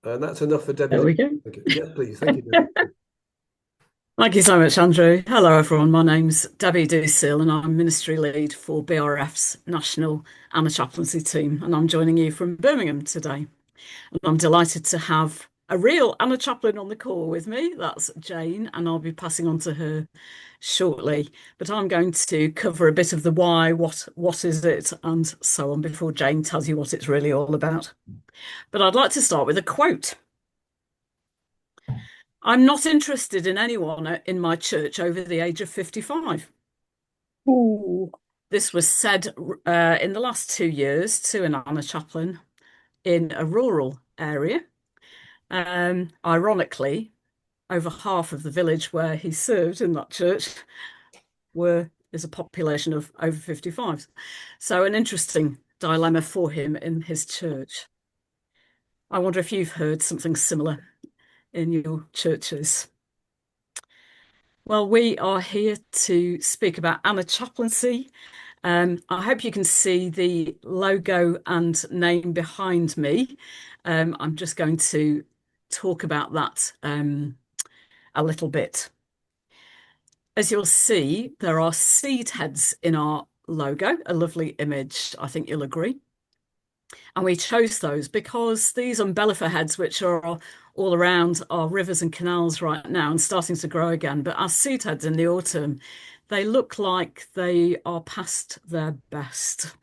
And that's enough for There Debbie. we go. Okay. Yes, please. Thank you, Debbie. Thank you so much, Andrew. Hello, everyone. My name's Debbie Doosil, and I'm Ministry Lead for BRF's National Anna Chaplaincy team. And I'm joining you from Birmingham today. And I'm delighted to have a real Anna Chaplain on the call with me. That's Jane, and I'll be passing on to her shortly. But I'm going to cover a bit of the why, what is it, and so on before Jane tells you what it's really all about. But I'd like to start with a quote. I'm not interested in anyone in my church over the age of 55. Ooh. This was said in the last 2 years to an Anna chaplain in a rural area. Ironically, over half of the village where he served in that church is a population of over 55s. So an interesting dilemma for him in his church. I wonder if you've heard something similar in your churches. Well, we are here to speak about Anna Chaplaincy. I hope you can see the logo and name behind me. I'm just going to talk about that a little bit. As you'll see, there are seed heads in our logo, a lovely image, I think you'll agree. And we chose those because these umbellifer heads, which are all around our rivers and canals right now and starting to grow again, but as seed heads in the autumn, they look like they are past their best,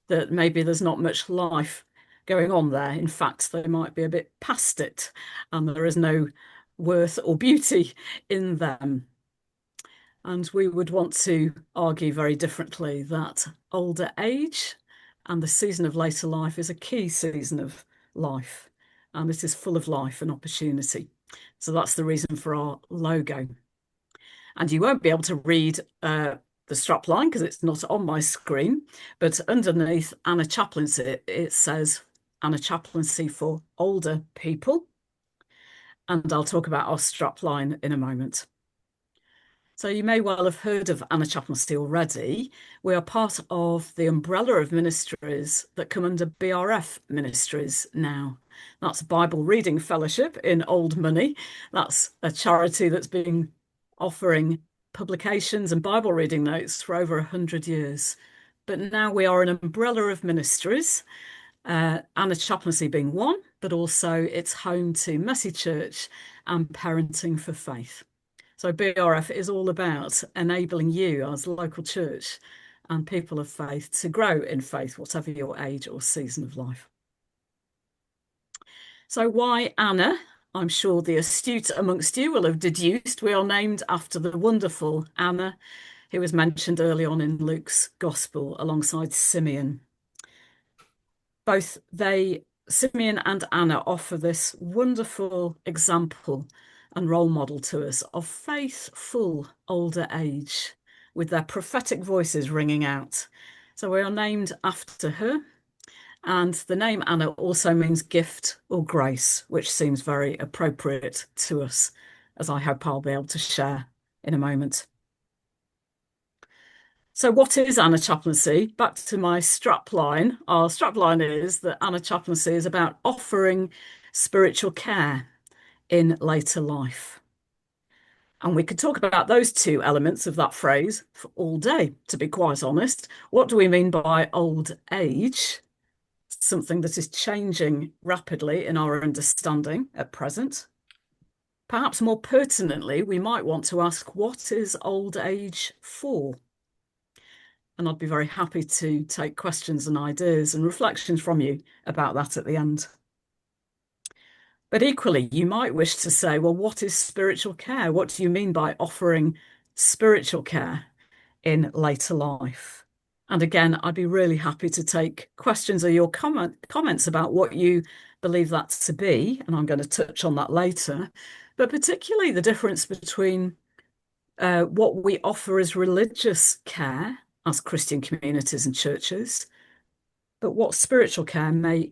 that maybe there's not much life going on there. In fact, they might be a bit past it, and there is no worth or beauty in them. And we would want to argue very differently that older age and the season of later life is a key season of life, and it is full of life and opportunity. So that's the reason for our logo. And you won't be able to read the strap line because it's not on my screen, but underneath Anna Chaplaincy, it says Anna Chaplaincy for older people. And I'll talk about our strap line in a moment. So you may well have heard of Anna Chaplaincy already. We are part of the umbrella of ministries that come under BRF ministries now. That's Bible Reading Fellowship in old money. That's a charity that's been offering publications and Bible reading notes for over 100 years. But now we are an umbrella of ministries, Anna Chaplaincy being one, but also it's home to Messy Church and Parenting for Faith. So BRF is all about enabling you as local church and people of faith to grow in faith, whatever your age or season of life. So why Anna? I'm sure the astute amongst you will have deduced we are named after the wonderful Anna, who was mentioned early on in Luke's Gospel alongside Simeon. Simeon and Anna, offer this wonderful example and role model to us of faithful older age with their prophetic voices ringing out. So we are named after her. And the name Anna also means gift or grace, which seems very appropriate to us, as I hope I'll be able to share in a moment. So what is Anna Chaplaincy? Back to my strap line. Our strap line is that Anna Chaplaincy is about offering spiritual care in later life. And we could talk about those two elements of that phrase for all day, to be quite honest. What do we mean by old age? Something that is changing rapidly in our understanding at present. Perhaps more pertinently, we might want to ask, what is old age for? And I'd be very happy to take questions and ideas and reflections from you about that at the end. But equally, you might wish to say, well, what is spiritual care? What do you mean by offering spiritual care in later life? And again, I'd be really happy to take questions or your comments about what you believe that to be. And I'm going to touch on that later. But particularly the difference between what we offer as religious care as Christian communities and churches, but what spiritual care may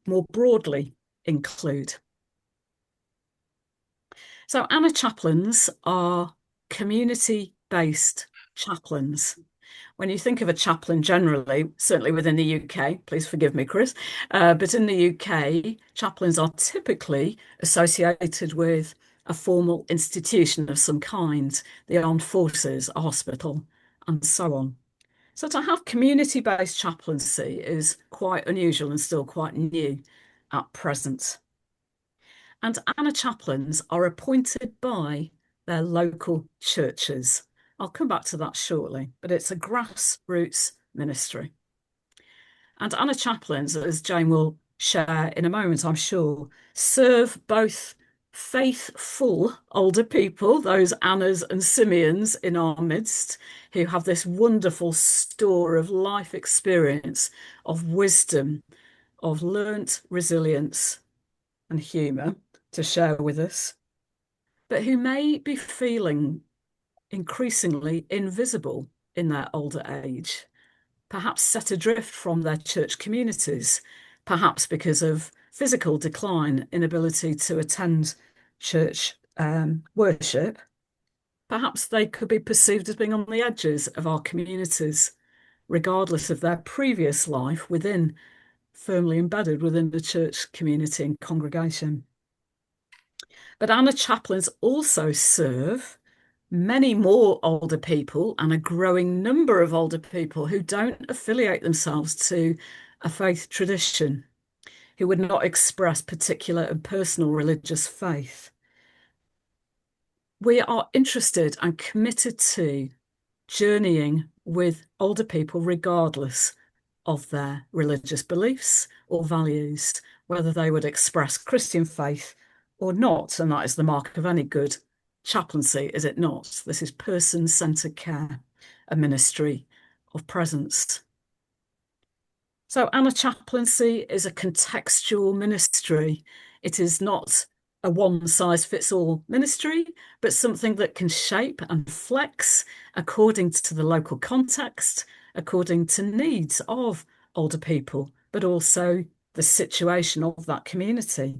more broadly include. So Anna chaplains are community-based chaplains. When you think of a chaplain generally, certainly within the UK, please forgive me, Chris, but in the UK, chaplains are typically associated with a formal institution of some kind, the armed forces, a hospital, and so on. So to have community-based chaplaincy is quite unusual and still quite new at present. And Anna chaplains are appointed by their local churches. I'll come back to that shortly, but it's a grassroots ministry. And Anna chaplains, as Jane will share in a moment, I'm sure, serve both faithful older people, those Annas and Simeons in our midst, who have this wonderful store of life experience, of wisdom, of learnt resilience and humour to share with us, but who may be feeling increasingly invisible in their older age, perhaps set adrift from their church communities, perhaps because of physical decline, inability to attend church worship. Perhaps they could be perceived as being on the edges of our communities, regardless of their previous life firmly embedded within the church community and congregation. But Anna chaplains also serve many more older people and a growing number of older people who don't affiliate themselves to a faith tradition, who would not express particular and personal religious faith. We are interested and committed to journeying with older people regardless of their religious beliefs or values, whether they would express Christian faith or not. And that is the mark of any good chaplaincy, is it not? This is person-centered care, a ministry of presence. So Anna chaplaincy is a contextual ministry. It is not a one-size-fits-all ministry, but something that can shape and flex according to the local context, according to needs of older people, but also the situation of that community.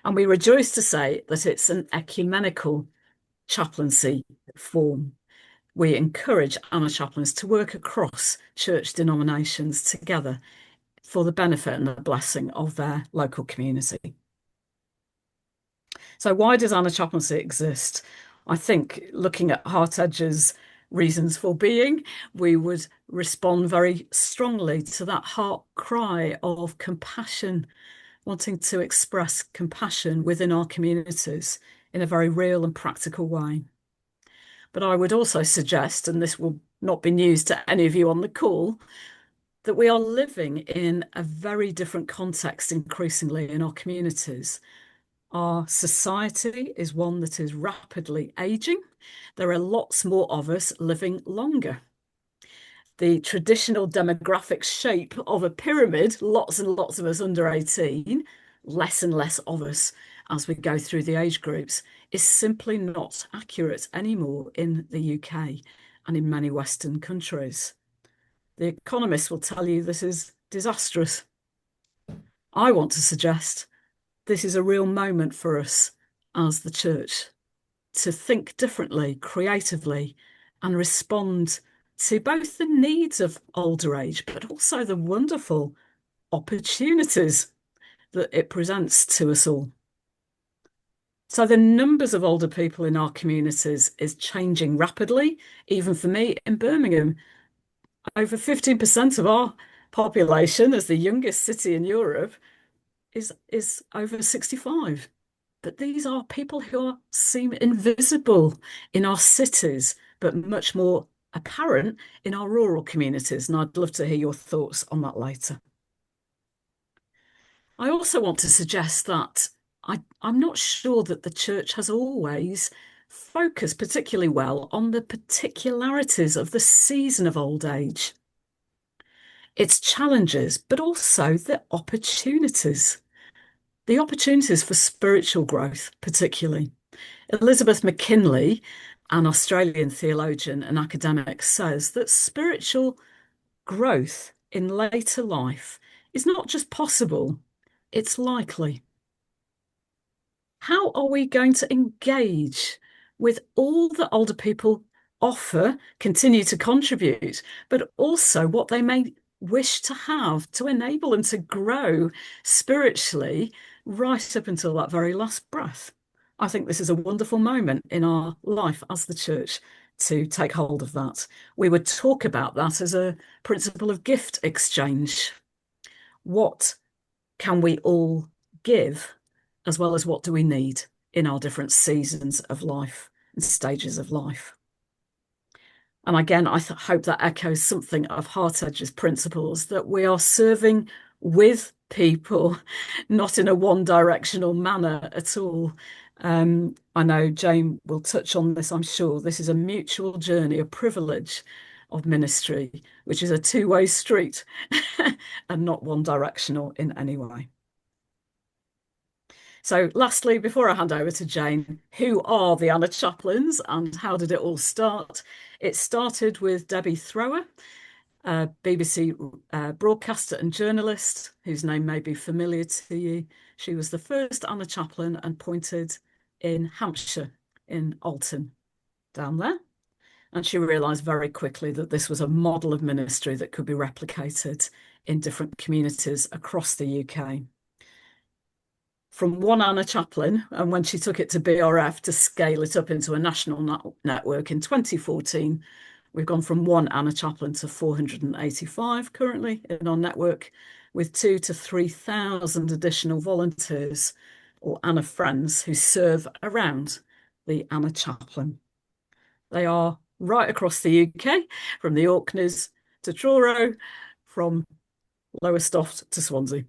And we rejoice to say that it's an ecumenical chaplaincy form. We encourage Anna chaplains to work across church denominations together for the benefit and the blessing of their local community. So why does Anna chaplaincy exist? I think looking at Heart-Edge's reasons for being, we would respond very strongly to that heart cry of compassion, wanting to express compassion within our communities in a very real and practical way. But I would also suggest, and this will not be news to any of you on the call, that we are living in a very different context increasingly in our communities. Our society is one that is rapidly aging. There are lots more of us living longer. The traditional demographic shape of a pyramid, lots and lots of us under 18, less and less of us as we go through the age groups, is simply not accurate anymore in the UK and in many Western countries. The economists will tell you this is disastrous. I want to suggest this is a real moment for us as the church to think differently, creatively, and respond to both the needs of older age, but also the wonderful opportunities that it presents to us all. So the numbers of older people in our communities is changing rapidly, even for me in Birmingham. Over 15% of our population, as the youngest city in Europe, is over 65. But these are people who seem invisible in our cities, but much more apparent in our rural communities. And I'd love to hear your thoughts on that later. I also want to suggest that I'm not sure that the church has always focused particularly well on the particularities of the season of old age, its challenges, but also the opportunities. The opportunities for spiritual growth, particularly. Elizabeth McKinley, an Australian theologian and academic, says that spiritual growth in later life is not just possible, it's likely. How are we going to engage with all that older people offer, continue to contribute, but also what they may wish to have to enable them to grow spiritually right up until that very last breath. I think this is a wonderful moment in our life as the church to take hold of that. We would talk about that as a principle of gift exchange. What can we all give, as well as what do we need in our different seasons of life and stages of life? And again, I hope that echoes something of HeartEdge's principles, that we are serving with people, not in a one-directional manner at all. I know Jane will touch on this, I'm sure. This is a mutual journey, a privilege of ministry, which is a two-way street and not one-directional in any way. So lastly, before I hand over to Jane, who are the Anna Chaplains and how did it all start? It started with Debbie Thrower, a BBC broadcaster and journalist whose name may be familiar to you. She was the first Anna Chaplain and appointed in Hampshire, in Alton, down there. And she realised very quickly that this was a model of ministry that could be replicated in different communities across the UK. From one Anna Chaplain, and when she took it to BRF to scale it up into a national network in 2014, we've gone from one Anna Chaplain to 485 currently in our network, with 2,000 to 3,000 additional volunteers or Anna friends who serve around the Anna Chaplain. They are right across the UK, from the Orkneys to Truro, from Lowestoft to Swansea,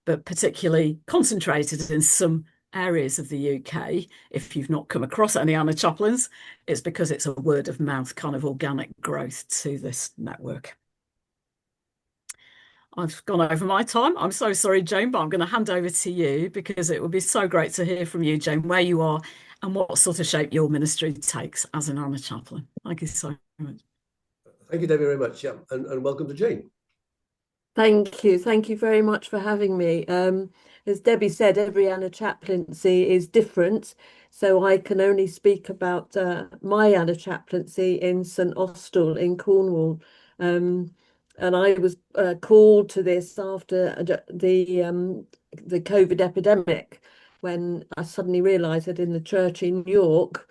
but particularly concentrated in some areas of the UK. If you've not come across any Anna Chaplains, it's because it's a word of mouth kind of organic growth to this network. I've gone over my time. I'm so sorry, Jane, but I'm going to hand over to you because it would be so great to hear from you, Jane, where you are and what sort of shape your ministry takes as an Anna Chaplain. Thank you so much. Thank you, Debbie, very much. Yeah, and welcome to Jane. Thank you. Thank you very much for having me. As Debbie said, every Anna Chaplaincy is different, so I can only speak about my Anna Chaplaincy in St Austell in Cornwall. And I was called to this after the COVID epidemic, when I suddenly realised that in the church in York,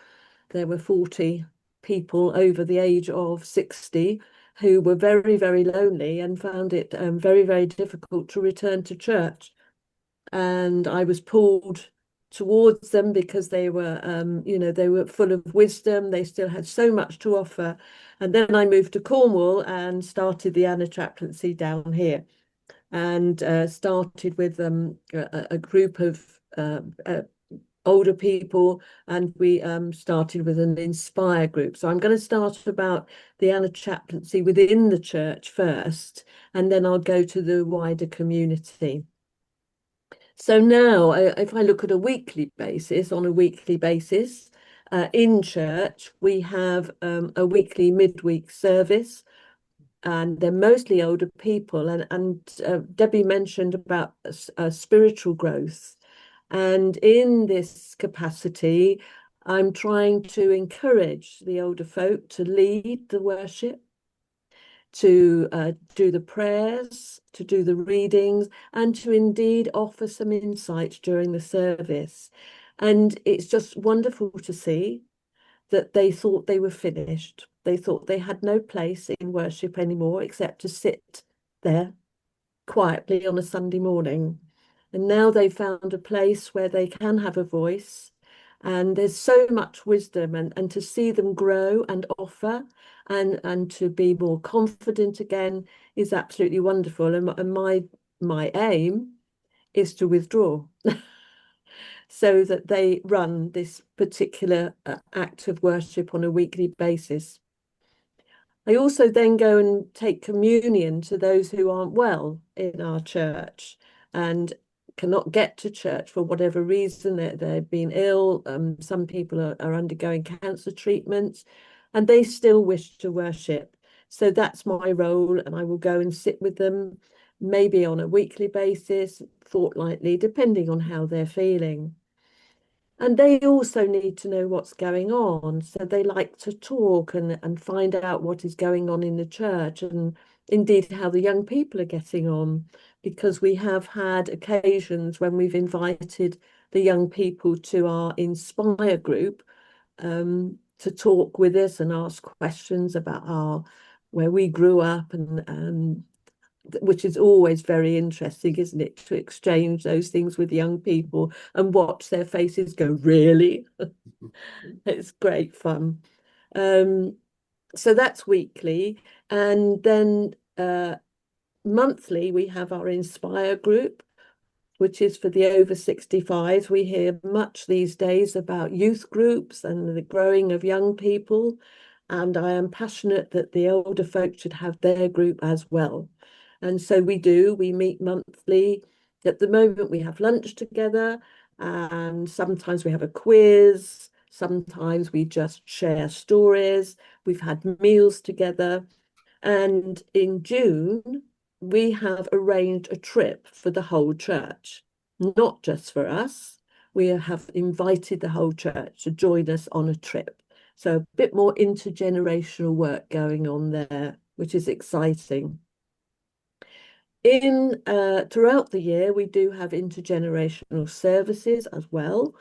there were 40 people over the age of 60 who were very, very lonely and found it very, very difficult to return to church. And I was pulled towards them because they were, they were full of wisdom. They still had so much to offer. And then I moved to Cornwall and started the Anna Chaplaincy down here, and started with a group of older people, and we started with an Inspire group. So I'm going to start about the Anna Chaplaincy within the church first, and then I'll go to the wider community. So now, if I look at a weekly basis, in church, we have a weekly midweek service, and they're mostly older people. And Debbie mentioned about spiritual growth. And in this capacity, I'm trying to encourage the older folk to lead the worship, to do the prayers, to do the readings, and to indeed offer some insight during the service. And it's just wonderful to see that they thought they were finished. They thought they had no place in worship anymore except to sit there quietly on a Sunday morning. And now they've found a place where they can have a voice, and there's so much wisdom, and to see them grow and offer and to be more confident again is absolutely wonderful. And my aim is to withdraw so that they run this particular act of worship on a weekly basis. I also then go and take communion to those who aren't well in our church and cannot get to church for whatever reason. They've been ill. Some people are undergoing cancer treatments, and they still wish to worship. So that's my role, and I will go and sit with them, maybe on a weekly basis, fortnightly, depending on how they're feeling. And they also need to know what's going on. So they like to talk and find out what is going on in the church, and indeed how the young people are getting on, because we have had occasions when we've invited the young people to our Inspire group to talk with us and ask questions about where we grew up, and which is always very interesting, isn't it, to exchange those things with young people and watch their faces go, really? It's great fun. So that's weekly. And then monthly, we have our Inspire group, which is for the over 65s. We hear much these days about youth groups and the growing of young people. And I am passionate that the older folk should have their group as well. And so we meet monthly. At the moment, we have lunch together, and sometimes we have a quiz. Sometimes we just share stories. We've had meals together. And in June, we have arranged a trip for the whole church, not just for us. We have invited the whole church to join us on a trip. So a bit more intergenerational work going on there, which is exciting. Throughout the year, we do have intergenerational services as well.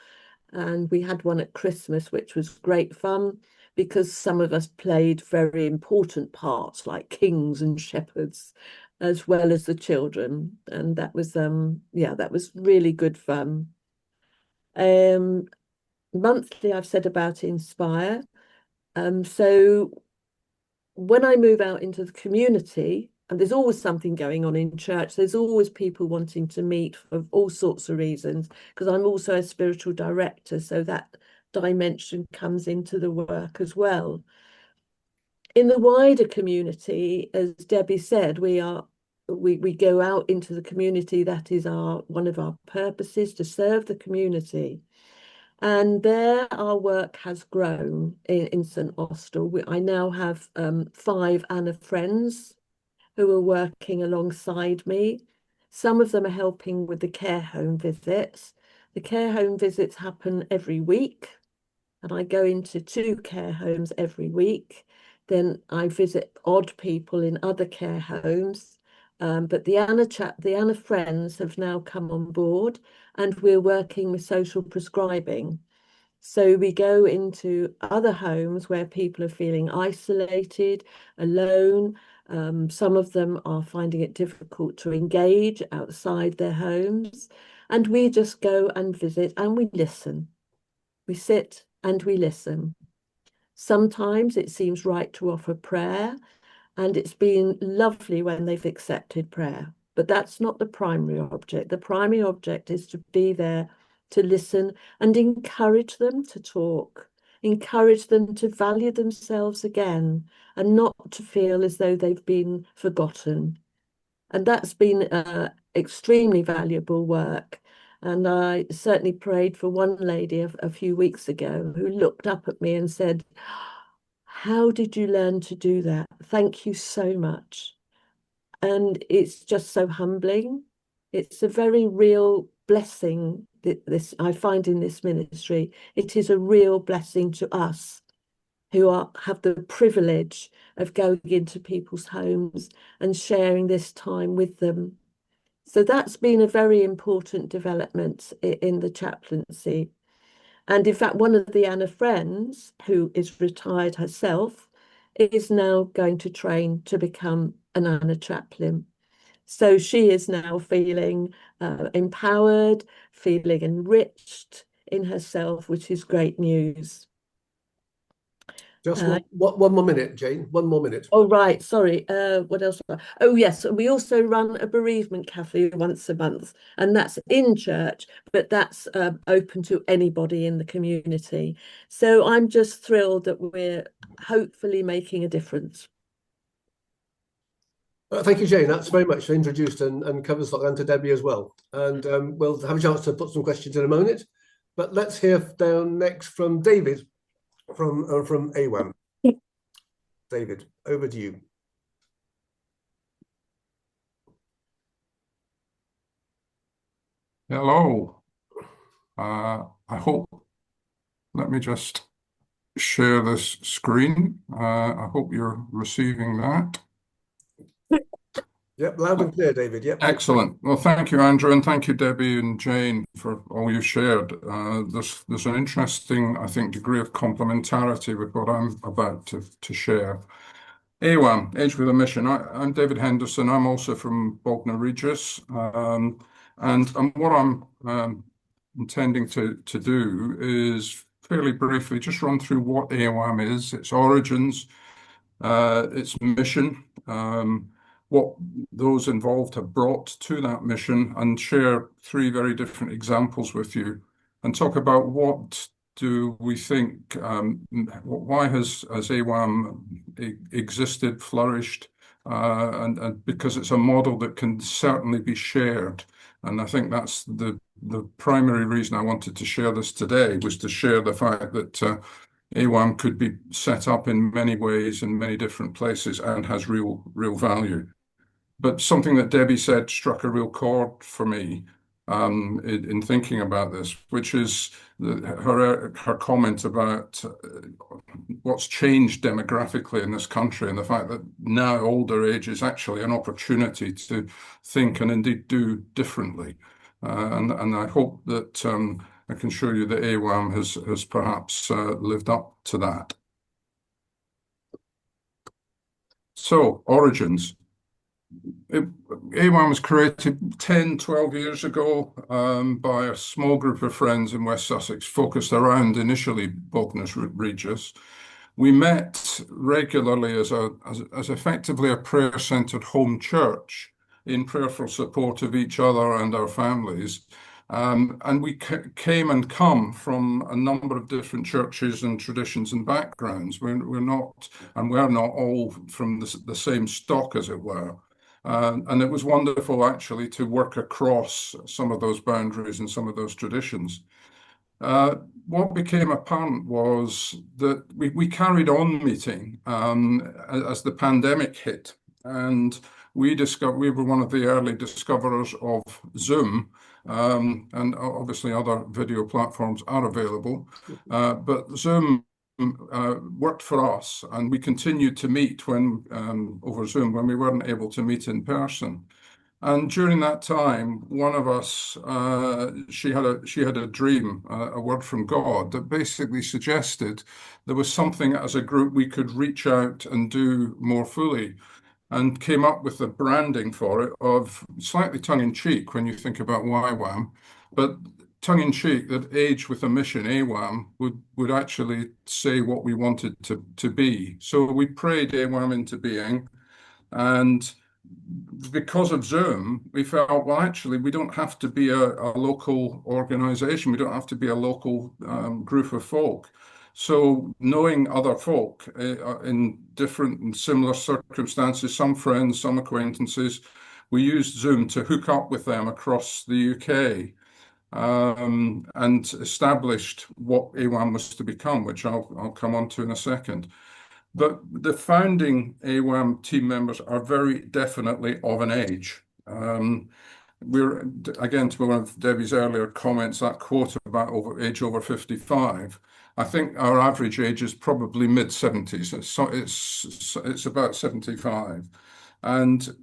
And we had one at Christmas, which was great fun, because some of us played very important parts like kings and shepherds, as well as the children. And that was that was really good fun. Monthly, I've said about Inspire. So when I move out into the community, and there's always something going on in church, there's always people wanting to meet for all sorts of reasons, because I'm also a spiritual director, so that dimension comes into the work as well. In the wider community, as Debbie said, we go out into the community. That is one of our purposes, to serve the community. And there our work has grown in St Austell. I now have 5 Anna friends who are working alongside me. Some of them are helping with the care home visits. The care home visits happen every week, and I go into 2 care homes every week. Then I visit odd people in other care homes. But the Anna friends have now come on board, and we're working with social prescribing. So we go into other homes where people are feeling isolated, alone. Some of them are finding it difficult to engage outside their homes. And we just go and visit and we listen. We sit and we listen. Sometimes it seems right to offer prayer, and it's been lovely when they've accepted prayer. But that's not the primary object. The primary object is to be there, to listen and encourage them to talk, encourage them to value themselves again, and not to feel as though they've been forgotten. And that's been extremely valuable work. And I certainly prayed for one lady a few weeks ago who looked up at me and said, "How did you learn to do that? Thank you so much." And it's just so humbling. It's a very real blessing that this I find in this ministry. It is a real blessing to us who have the privilege of going into people's homes and sharing this time with them. So that's been a very important development in the chaplaincy. And in fact, one of the Anna friends, who is retired herself, is now going to train to become an Anna chaplain. So she is now feeling empowered, feeling enriched in herself, which is great news. Just one more minute, Jane. One more minute. Oh, right. Sorry. What else? Oh, yes. We also run a bereavement cafe once a month, and that's in church, but that's open to anybody in the community. So I'm just thrilled that we're hopefully making a difference. Thank you, Jane. That's very much introduced and covers that, and to Debbie as well. And we'll have a chance to put some questions in a moment. But let's hear down next from David from AWAM. David, over to you. Hello. I hope Let me just share this screen. I hope you're receiving that. Yep, loud and clear, David. Yep. Excellent. Well, thank you, Andrew, and thank you, Debbie and Jane, for all you shared. There's an interesting, I think, degree of complementarity with what I'm about to share. AWAM, Age with a Mission. I'm David Henderson. I'm also from Bognor Regis. And what I'm intending to do is fairly briefly just run through what AWAM is, its origins, its mission, what those involved have brought to that mission, and share three very different examples with you, and talk about what do we think, why has AWAM existed, flourished, and because it's a model that can certainly be shared. And I think that's the primary reason I wanted to share this today, was to share the fact that AWAM could be set up in many ways in many different places and has real value. But something that Debbie said struck a real chord for me in thinking about this, which is her comment about what's changed demographically in this country, and the fact that now older age is actually an opportunity to think and indeed do differently. And I hope that I can show you that AWAM has perhaps lived up to that. So, origins. AWAM was created 10, 12 years ago by a small group of friends in West Sussex, focused around initially Bognor Regis. We met regularly as effectively a prayer-centered home church in prayerful support of each other and our families. And we came and come from a number of different churches and traditions and backgrounds. We're not all from the same stock, as it were. And it was wonderful, actually, to work across some of those boundaries and some of those traditions. What became apparent was that we carried on meeting as the pandemic hit, and we were one of the early discoverers of Zoom, and obviously other video platforms are available, but Zoom worked for us, and we continued to meet over Zoom when we weren't able to meet in person. And during that time, one of us, she had a dream, a word from God that basically suggested there was something as a group we could reach out and do more fully, and came up with the branding for it of slightly tongue-in-cheek when you think about YWAM, but tongue-in-cheek that Age with a Mission, AWAM, would actually say what we wanted to be. So we prayed AWAM into being, and because of Zoom, we felt, well, actually, we don't have to be a local organization. We don't have to be a local group of folk. So knowing other folk in different and similar circumstances, some friends, some acquaintances, we used Zoom to hook up with them across the UK and established what AWAM was to become, which I'll come on to in a second. But the founding AWAM team members are very definitely of an age. We're, again, to one of Debbie's earlier comments, that quote about age over 55, I think our average age is probably mid-70s. It's about 75. And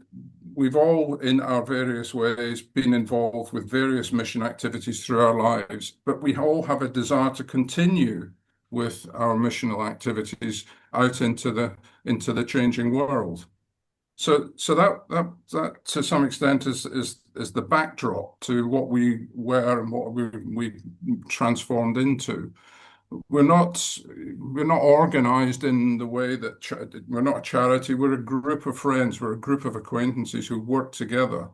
we've all, in our various ways, been involved with various mission activities through our lives, but we all have a desire to continue with our missional activities out into the changing world. So that to some extent is the backdrop to what we were and what we transformed into. We're not organized in the way that we're not a charity. We're a group of friends. We're a group of acquaintances who work together.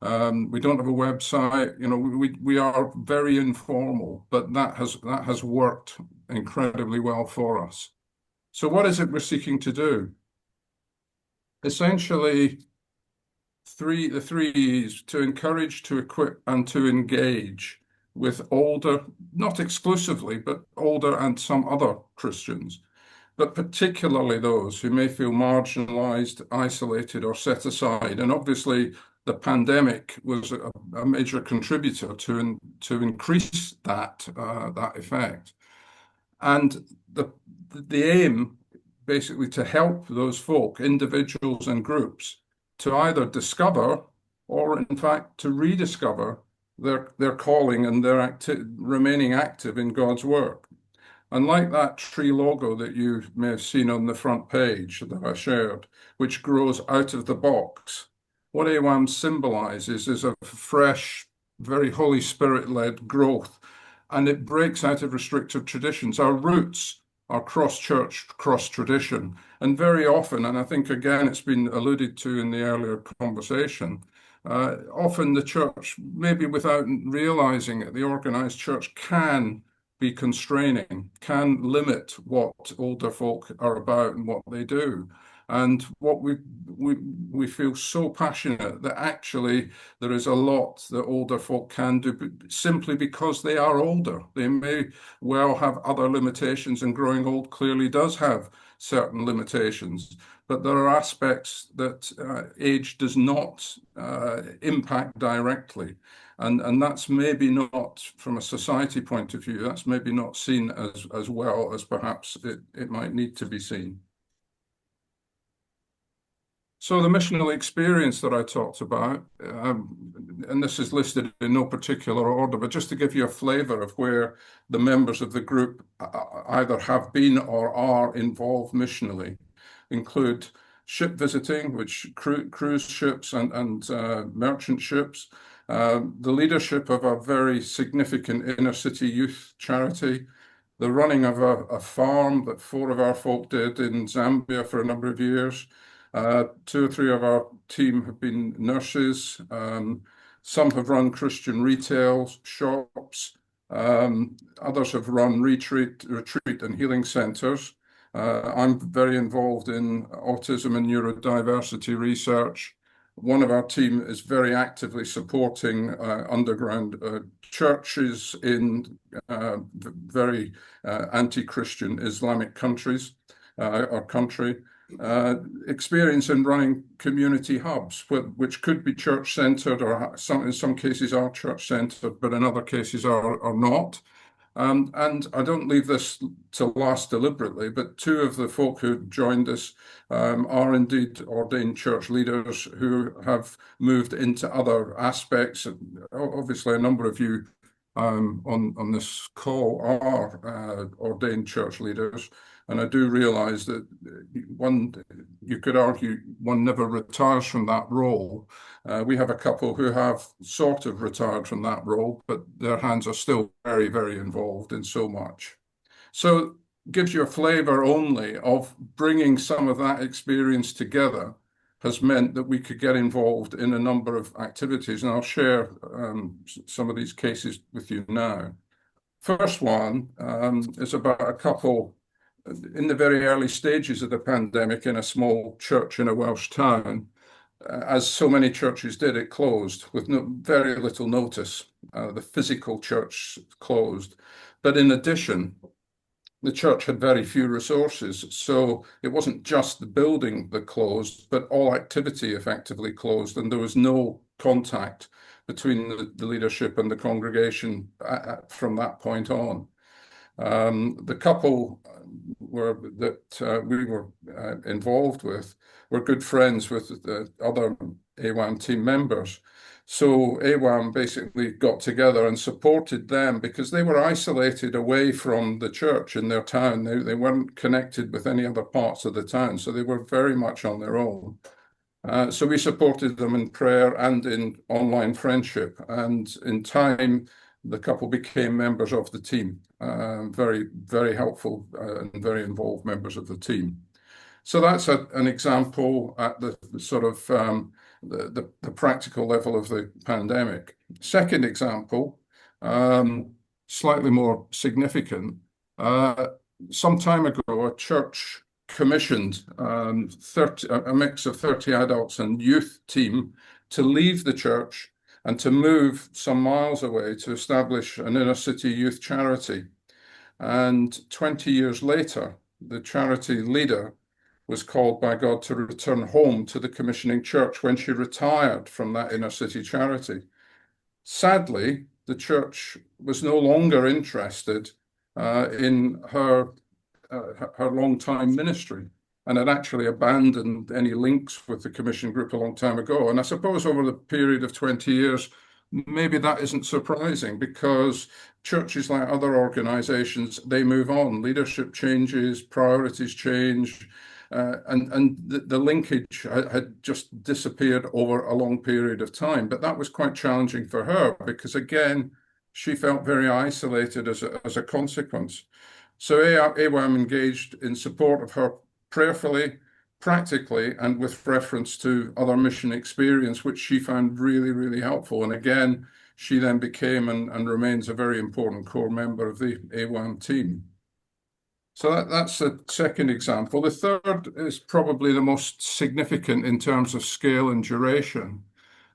We don't have a website. You know, we are very informal, but that has worked incredibly well for us. So what is it we're seeking to do? Essentially, the three E's: to encourage, to equip, and to engage with older, not exclusively, but older and some other Christians, but particularly those who may feel marginalized, isolated, or set aside. And obviously, the pandemic was a major contributor to increase that effect. And the aim basically to help those folk, individuals and groups, to either discover or in fact to rediscover their calling and their remaining active in God's work. And like that tree logo that you may have seen on the front page that I shared, which grows out of the box, what AWAM symbolizes is a fresh, very Holy Spirit-led growth, and it breaks out of restrictive traditions. Our roots are cross-church, cross-tradition, and very often, and I think again it's been alluded to in the earlier conversation, often the church, maybe without realizing it, the organized church can be constraining, can limit what older folk are about and what they do. And what we feel so passionate that actually there is a lot that older folk can do simply because they are older. They may well have other limitations, and growing old clearly does have certain limitations. But there are aspects that age does not impact directly. And that's maybe not, from a society point of view, that's maybe not seen as well as perhaps it might need to be seen. So the missional experience that I talked about, and this is listed in no particular order, but just to give you a flavour of where the members of the group either have been or are involved missionally, include ship visiting, which cruise ships and merchant ships, the leadership of a very significant inner city youth charity, the running of a farm that 4 of our folk did in Zambia for a number of years. 2 or 3 of our team have been nurses. Some have run Christian retail shops. Others have run retreat and healing centres. I'm very involved in autism and neurodiversity research. One of our team is very actively supporting underground churches in very anti-Christian Islamic countries, our country. Experience in running community hubs, which could be church-centred or in some cases are church-centred, but in other cases are not. And I don't leave this to last deliberately, but 2 of the folk who joined us are indeed ordained church leaders who have moved into other aspects. Obviously, a number of you on this call are ordained church leaders. And I do realize that you could argue one never retires from that role. We have a couple who have sort of retired from that role, but their hands are still very, very involved in so much. So it gives you a flavour only of bringing some of that experience together has meant that we could get involved in a number of activities. And I'll share some of these cases with you now. First one is about a couple in the very early stages of the pandemic in a small church in a Welsh town. As so many churches did, it closed with very little notice. The physical church closed. But in addition, the church had very few resources. So it wasn't just the building that closed, but all activity effectively closed. And there was no contact between the leadership and the congregation from that point on. The couple that we were involved with were good friends with the other AWAM team members. So AWAM basically got together and supported them because they were isolated away from the church in their town. They weren't connected with any other parts of the town, so they were very much on their own. So we supported them in prayer and in online friendship. And in time, the couple became members of the team, very, very helpful and very involved members of the team. So that's an example at the sort of the practical level of the pandemic. Second example, slightly more significant. Some time ago, a church commissioned a mix of 30 adults and youth team to leave the church and to move some miles away to establish an inner city youth charity. And 20 years later, the charity leader was called by God to return home to the commissioning church when she retired from that inner city charity. Sadly, the church was no longer interested in her long-time ministry, and had actually abandoned any links with the commission group a long time ago. And I suppose over the period of 20 years, maybe that isn't surprising, because churches, like other organizations, they move on. Leadership changes, priorities change, and the linkage had just disappeared over a long period of time. But that was quite challenging for her, because again, she felt very isolated as a consequence. So AWAM engaged in support of her prayerfully, practically, and with reference to other mission experience, which she found really, really helpful. And again, she then became and remains a very important core member of the AWAM team. So that's the second example. The third is probably the most significant in terms of scale and duration,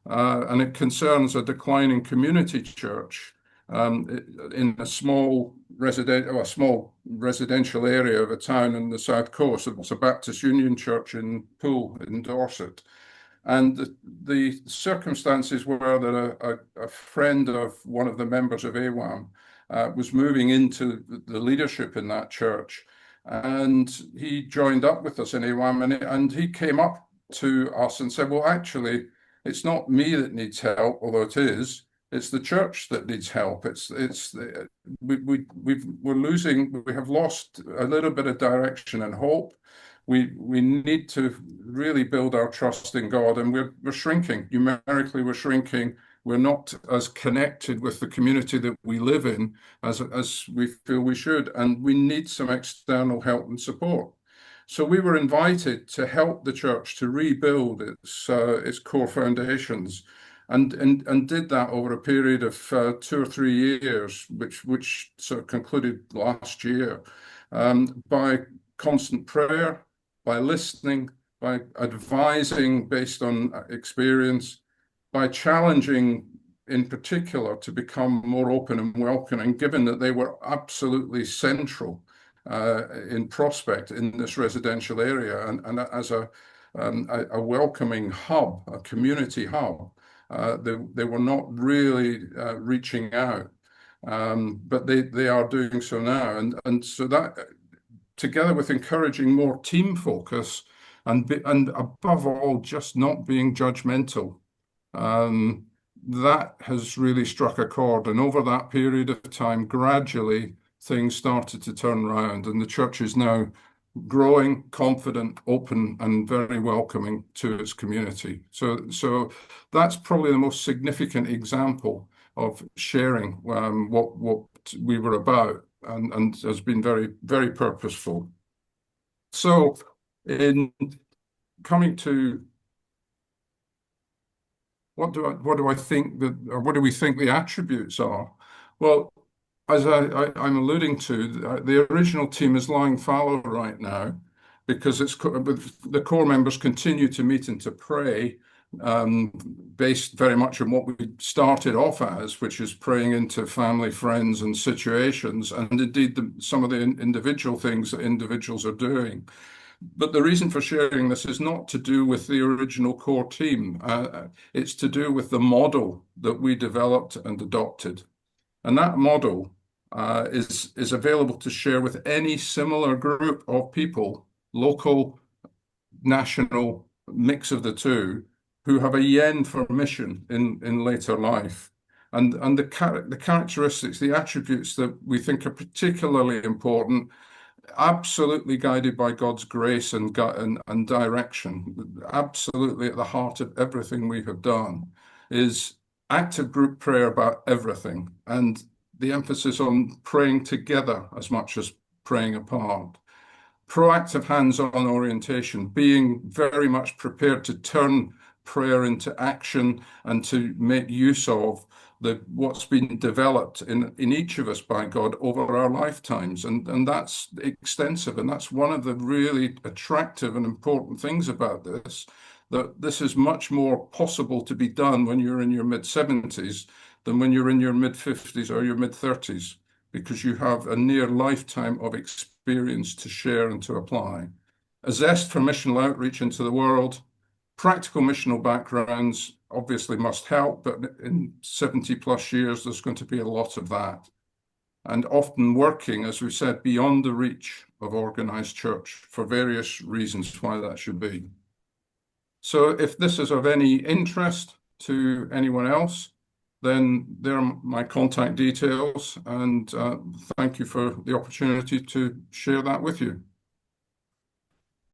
and it concerns a declining community church in a small residential area of a town in the south coast. It's a Baptist Union Church in Poole in Dorset. And the circumstances were that a friend of one of the members of AWAM was moving into the leadership in that church. And he joined up with us in AWAM, and he came up to us and said, well, actually, it's not me that needs help, although it is. It's the church that needs help. We have lost a little bit of direction and hope. We need to really build our trust in God, and we're shrinking. Numerically, we're shrinking. We're not as connected with the community that we live in as we feel we should, and we need some external help and support. So we were invited to help the church to rebuild its core foundations, and did that over a period of 2 or 3 years, which sort of concluded last year, by constant prayer, by listening, by advising based on experience, by challenging in particular to become more open and welcoming, given that they were absolutely central in prospect in this residential area, and as a welcoming hub, a community hub. They were not really reaching out, but they are doing so now. And so that, together with encouraging more team focus and above all, just not being judgmental, that has really struck a chord. And over that period of time, gradually things started to turn around, and the church is now growing, confident, open, and very welcoming to its community. So that's probably the most significant example of sharing what we were about, and has been very, very purposeful. So in coming to what do I think that, or what do we think the attributes are? Well, as I'm alluding to, the original team is lying fallow right now, because the core members continue to meet and to pray, based very much on what we started off as, which is praying into family, friends, and situations, and indeed some of the individual things that individuals are doing. But the reason for sharing this is not to do with the original core team. It's to do with the model that we developed and adopted. And that model is available to share with any similar group of people, local, national, mix of the two, who have a yen for mission in later life. And the characteristics, the attributes that we think are particularly important, absolutely guided by God's grace and direction, absolutely at the heart of everything we have done, is active group prayer about everything, and the emphasis on praying together as much as praying apart. Proactive hands-on orientation, being very much prepared to turn prayer into action and to make use of what's been developed in each of us by God over our lifetimes. And that's extensive. And that's one of the really attractive and important things about this, that this is much more possible to be done when you're in your mid-70s than when you're in your mid-50s or your mid-30s, because you have a near lifetime of experience to share and to apply. A zest for missional outreach into the world, practical missional backgrounds obviously must help, but in 70 plus years, there's going to be a lot of that. and often working, as we said, beyond the reach of organised church for various reasons why that should be. So if this is of any interest to anyone else, then there are my contact details, and thank you for the opportunity to share that with you.